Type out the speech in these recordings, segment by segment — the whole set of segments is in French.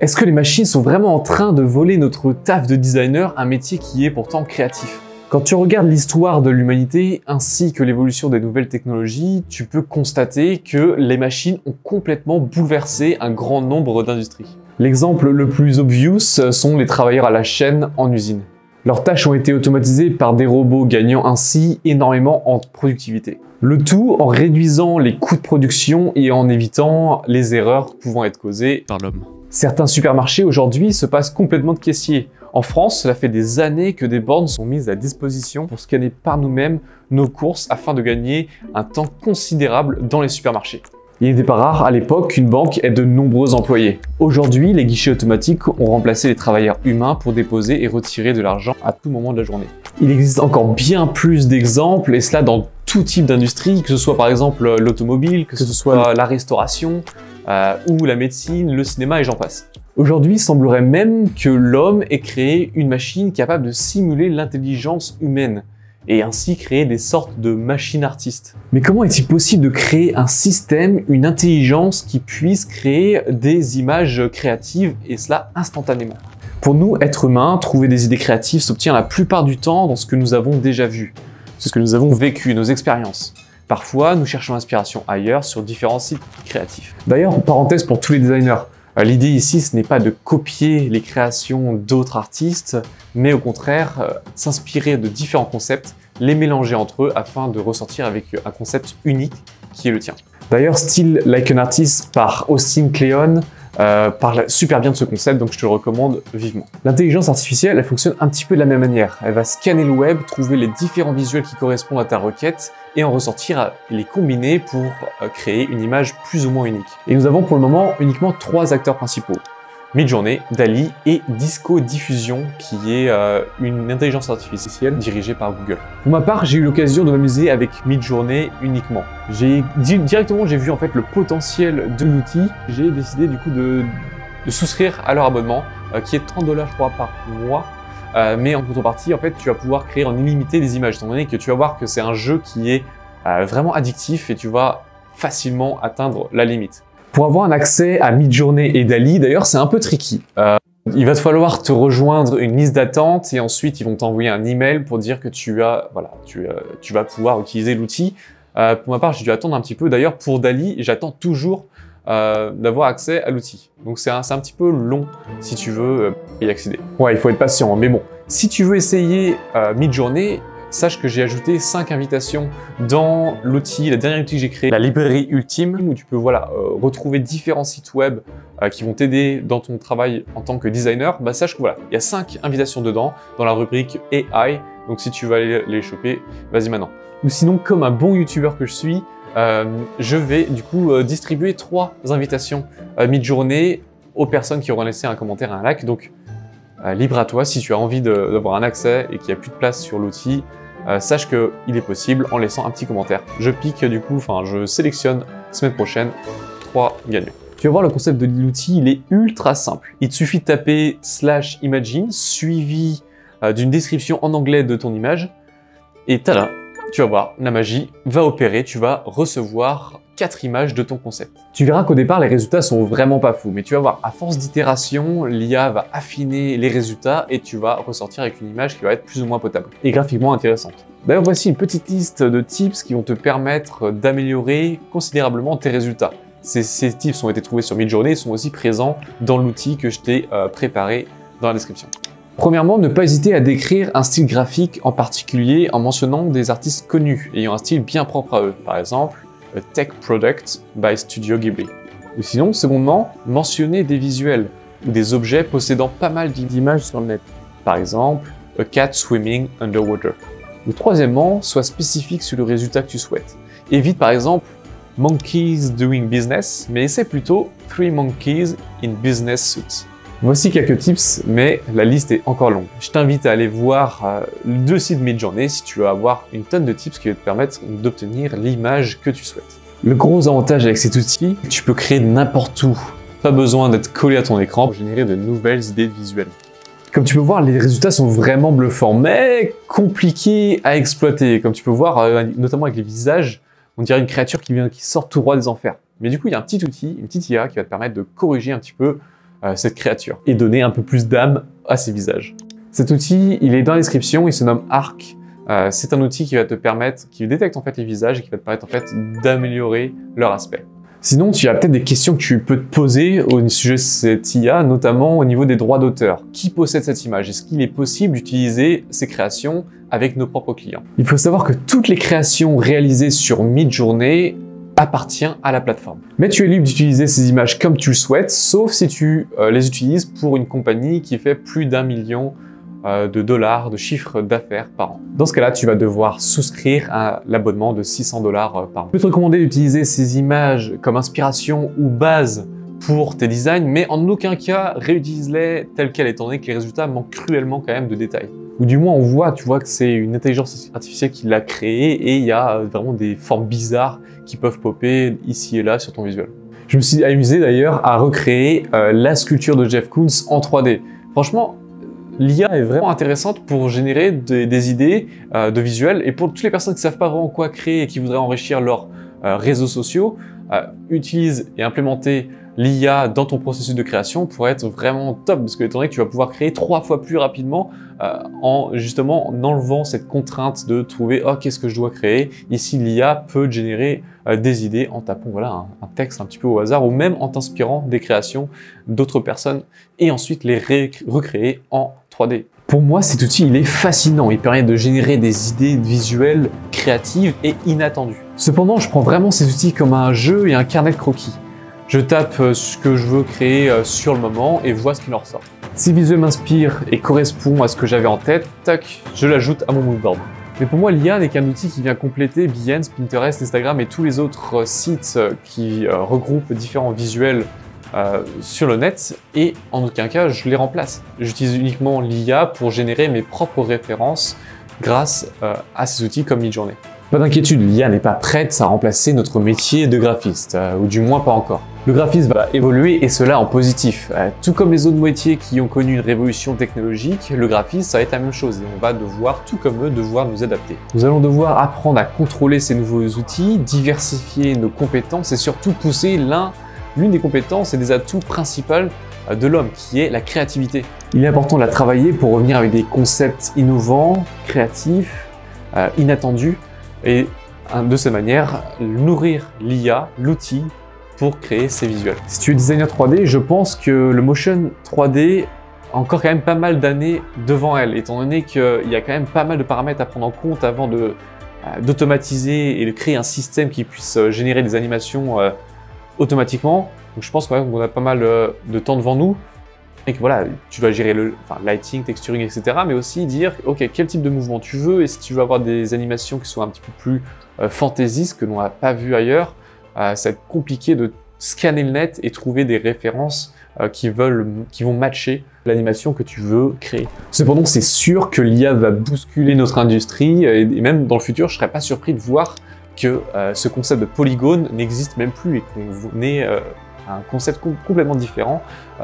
Est-ce que les machines sont vraiment en train de voler notre taf de designer, un métier qui est pourtant créatif? Quand tu regardes l'histoire de l'humanité ainsi que l'évolution des nouvelles technologies, tu peux constater que les machines ont complètement bouleversé un grand nombre d'industries. L'exemple le plus obvious sont les travailleurs à la chaîne en usine. Leurs tâches ont été automatisées par des robots gagnant ainsi énormément en productivité. Le tout en réduisant les coûts de production et en évitant les erreurs pouvant être causées par l'homme. Certains supermarchés aujourd'hui se passent complètement de caissiers. En France, cela fait des années que des bornes sont mises à disposition pour scanner par nous-mêmes nos courses afin de gagner un temps considérable dans les supermarchés. Il n'était pas rare à l'époque qu'une banque ait de nombreux employés. Aujourd'hui, les guichets automatiques ont remplacé les travailleurs humains pour déposer et retirer de l'argent à tout moment de la journée. Il existe encore bien plus d'exemples, et cela dans tout type d'industrie, que ce soit par exemple l'automobile, que ce soit la restauration, ou la médecine, le cinéma et j'en passe. Aujourd'hui, il semblerait même que l'homme ait créé une machine capable de simuler l'intelligence humaine et ainsi créer des sortes de machines artistes. Mais comment est-il possible de créer un système, une intelligence qui puisse créer des images créatives et cela instantanément? Pour nous, êtres humains, trouver des idées créatives s'obtient la plupart du temps dans ce que nous avons déjà vu, ce que nous avons vécu, nos expériences. Parfois, nous cherchons l'inspiration ailleurs sur différents sites créatifs. D'ailleurs, parenthèse pour tous les designers, l'idée ici, ce n'est pas de copier les créations d'autres artistes, mais au contraire, s'inspirer de différents concepts, les mélanger entre eux afin de ressortir avec un concept unique qui est le tien. D'ailleurs, Still Like an Artist par Austin Kleon parle super bien de ce concept, donc je te le recommande vivement. L'intelligence artificielle, elle fonctionne un petit peu de la même manière. Elle va scanner le web, trouver les différents visuels qui correspondent à ta requête et en ressortir et les combiner pour créer une image plus ou moins unique. Et nous avons pour le moment uniquement 3 acteurs principaux. Midjourney, DALL-E et Disco Diffusion, qui est une intelligence artificielle dirigée par Google. Pour ma part, j'ai eu l'occasion de m'amuser avec Midjourney uniquement. Directement, j'ai vu en fait le potentiel de l'outil. J'ai décidé du coup de souscrire à leur abonnement, qui est 30 $ je crois par mois. Mais en contrepartie, en fait, tu vas pouvoir créer en illimité des images, étant donné que tu vas voir que c'est un jeu qui est vraiment addictif et tu vas facilement atteindre la limite. Pour avoir un accès à Midjourney et DALL-E, d'ailleurs, c'est un peu tricky. Il va te falloir te rejoindre une liste d'attente et ensuite, ils vont t'envoyer un email pour dire que tu vas pouvoir utiliser l'outil. Pour ma part, j'ai dû attendre un petit peu. D'ailleurs, pour DALL-E, j'attends toujours d'avoir accès à l'outil. Donc, c'est un petit peu long si tu veux y accéder. Ouais, il faut être patient, mais bon. Si tu veux essayer Midjourney, sache que j'ai ajouté 5 invitations dans l'outil, la dernière outil que j'ai créé, la librairie ultime, où tu peux retrouver différents sites web qui vont t'aider dans ton travail en tant que designer. Bah, sache que voilà, il y a 5 invitations dedans dans la rubrique AI. Donc si tu veux aller les choper, vas-y maintenant. Ou sinon, comme un bon youtubeur que je suis, je vais du coup distribuer 3 invitations Midjourney aux personnes qui auront laissé un commentaire et un like. Donc libre à toi, si tu as envie d'avoir un accès et qu'il n'y a plus de place sur l'outil, sache qu'il est possible en laissant un petit commentaire. Je pique du coup, je sélectionne semaine prochaine 3 gagnants. Tu vas voir, le concept de l'outil, il est ultra simple. Il te suffit de taper /imagine suivi d'une description en anglais de ton image et tada, tu vas voir, la magie va opérer, tu vas recevoir 4 images de ton concept. Tu verras qu'au départ, les résultats sont vraiment pas fous, mais tu vas voir, à force d'itération, l'IA va affiner les résultats et tu vas ressortir avec une image qui va être plus ou moins potable et graphiquement intéressante. D'ailleurs, voici une petite liste de tips qui vont te permettre d'améliorer considérablement tes résultats. Ces tips ont été trouvés sur Midjourney et sont aussi présents dans l'outil que je t'ai préparé dans la description. Premièrement, ne pas hésiter à décrire un style graphique en particulier en mentionnant des artistes connus ayant un style bien propre à eux. Par exemple, A Tech Product by Studio Ghibli. Ou sinon, secondement, mentionner des visuels ou des objets possédant pas mal d'images sur le net. Par exemple, A Cat Swimming Underwater. Ou troisièmement, sois spécifique sur le résultat que tu souhaites. Évite par exemple Monkeys Doing Business, mais essaie plutôt 3 Monkeys in Business Suits. Voici quelques tips, mais la liste est encore longue. Je t'invite à aller voir le 2 sites Midjourney si tu veux avoir une tonne de tips qui vont te permettre d'obtenir l'image que tu souhaites. Le gros avantage avec cet outil, tu peux créer n'importe où. Pas besoin d'être collé à ton écran pour générer de nouvelles idées visuelles. Comme tu peux voir, les résultats sont vraiment bluffants, mais compliqués à exploiter. Comme tu peux voir, notamment avec les visages, on dirait une créature qui sort tout droit des enfers. Mais du coup, il y a un petit outil, une petite IA qui va te permettre de corriger un petit peu cette créature et donner un peu plus d'âme à ces visages. Cet outil, il est dans la description, il se nomme Arc. C'est un outil qui va te permettre, qui détecte en fait les visages et qui va te permettre en fait d'améliorer leur aspect. Sinon, tu as peut-être des questions que tu peux te poser au sujet de cette IA, notamment au niveau des droits d'auteur. Qui possède cette image? Est-ce qu'il est possible d'utiliser ces créations avec nos propres clients? Il faut savoir que toutes les créations réalisées sur Midjourney appartiennent à la plateforme. Mais tu es libre d'utiliser ces images comme tu le souhaites, sauf si tu les utilises pour une compagnie qui fait plus d'1 million de dollars de chiffre d'affaires par an. Dans ce cas-là, tu vas devoir souscrire à l'abonnement de 600 $ par an. Je peux te recommander d'utiliser ces images comme inspiration ou base pour tes designs, mais en aucun cas réutilise-les telles quelles, étant donné que les résultats manquent cruellement quand même de détails. Ou du moins, tu vois que c'est une intelligence artificielle qui l'a créé et il y a vraiment des formes bizarres qui peuvent popper ici et là sur ton visuel. Je me suis amusé d'ailleurs à recréer la sculpture de Jeff Koons en 3D. Franchement, l'IA est vraiment intéressante pour générer des idées de visuels, et pour toutes les personnes qui ne savent pas vraiment quoi créer et qui voudraient enrichir leurs réseaux sociaux, utilise et implémenter l'IA dans ton processus de création pourrait être vraiment top, parce que étant donné que tu vas pouvoir créer 3 fois plus rapidement en enlevant cette contrainte de trouver « oh, qu'est-ce que je dois créer ?» Ici, l'IA peut générer des idées en tapant voilà, un texte un petit peu au hasard, ou même en t'inspirant des créations d'autres personnes et ensuite les recréer en 3D. Pour moi, cet outil, il est fascinant. Il permet de générer des idées visuelles créatives et inattendues. Cependant, je prends vraiment ces outils comme un jeu et un carnet de croquis. Je tape ce que je veux créer sur le moment et vois ce qui en ressort. Si le visuel m'inspire et correspond à ce que j'avais en tête, tac, je l'ajoute à mon moodboard. Mais pour moi, l'IA n'est qu'un outil qui vient compléter Behance, Pinterest, Instagram et tous les autres sites qui regroupent différents visuels sur le net, et en aucun cas je les remplace. J'utilise uniquement l'IA pour générer mes propres références grâce à ces outils comme Midjourney. Pas d'inquiétude, l'IA n'est pas prête à remplacer notre métier de graphiste, ou du moins pas encore. Le graphisme va évoluer, et cela en positif. Tout comme les autres métiers qui ont connu une révolution technologique, le graphisme ça va être la même chose, et on va devoir, tout comme eux, devoir nous adapter. Nous allons devoir apprendre à contrôler ces nouveaux outils, diversifier nos compétences et surtout pousser l'une des compétences et des atouts principaux de l'homme, qui est la créativité. Il est important de la travailler pour revenir avec des concepts innovants, créatifs, inattendus, et de cette manière nourrir l'IA, l'outil, pour créer ces visuels. Si tu es designer 3D, je pense que le motion 3D a encore quand même pas mal d'années devant elle, étant donné qu'il y a quand même pas mal de paramètres à prendre en compte avant d'automatiser et de créer un système qui puisse générer des animations automatiquement. Donc je pense quand même qu'on a pas mal de temps devant nous, et que voilà, tu dois gérer le lighting, texturing, etc. Mais aussi dire, ok, quel type de mouvement tu veux, et si tu veux avoir des animations qui soient un petit peu plus fantaisistes, que l'on n'a pas vu ailleurs, ça va être compliqué de scanner le net et trouver des références qui vont matcher l'animation que tu veux créer. Cependant, c'est sûr que l'IA va bousculer notre industrie, et même dans le futur, je ne serais pas surpris de voir que ce concept de polygone n'existe même plus et qu'on ait un concept complètement différent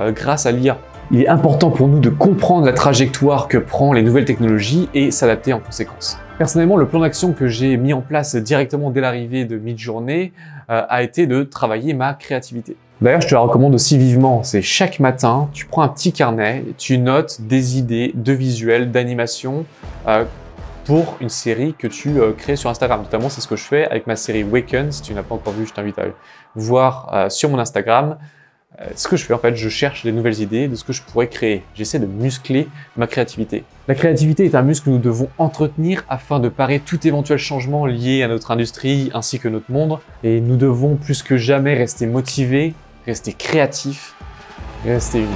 grâce à l'IA. Il est important pour nous de comprendre la trajectoire que prend les nouvelles technologies et s'adapter en conséquence. Personnellement, le plan d'action que j'ai mis en place directement dès l'arrivée de Midjourney a été de travailler ma créativité. D'ailleurs, je te la recommande aussi vivement. C'est chaque matin, tu prends un petit carnet, tu notes des idées de visuels, d'animation pour une série que tu crées sur Instagram. Notamment, c'est ce que je fais avec ma série Waken. Si tu n'as pas encore vu, je t'invite à voir sur mon Instagram. Ce que je fais, en fait, je cherche des nouvelles idées de ce que je pourrais créer. J'essaie de muscler ma créativité. La créativité est un muscle que nous devons entretenir afin de parer tout éventuel changement lié à notre industrie ainsi que notre monde. Et nous devons plus que jamais rester motivés, rester créatifs, rester unis.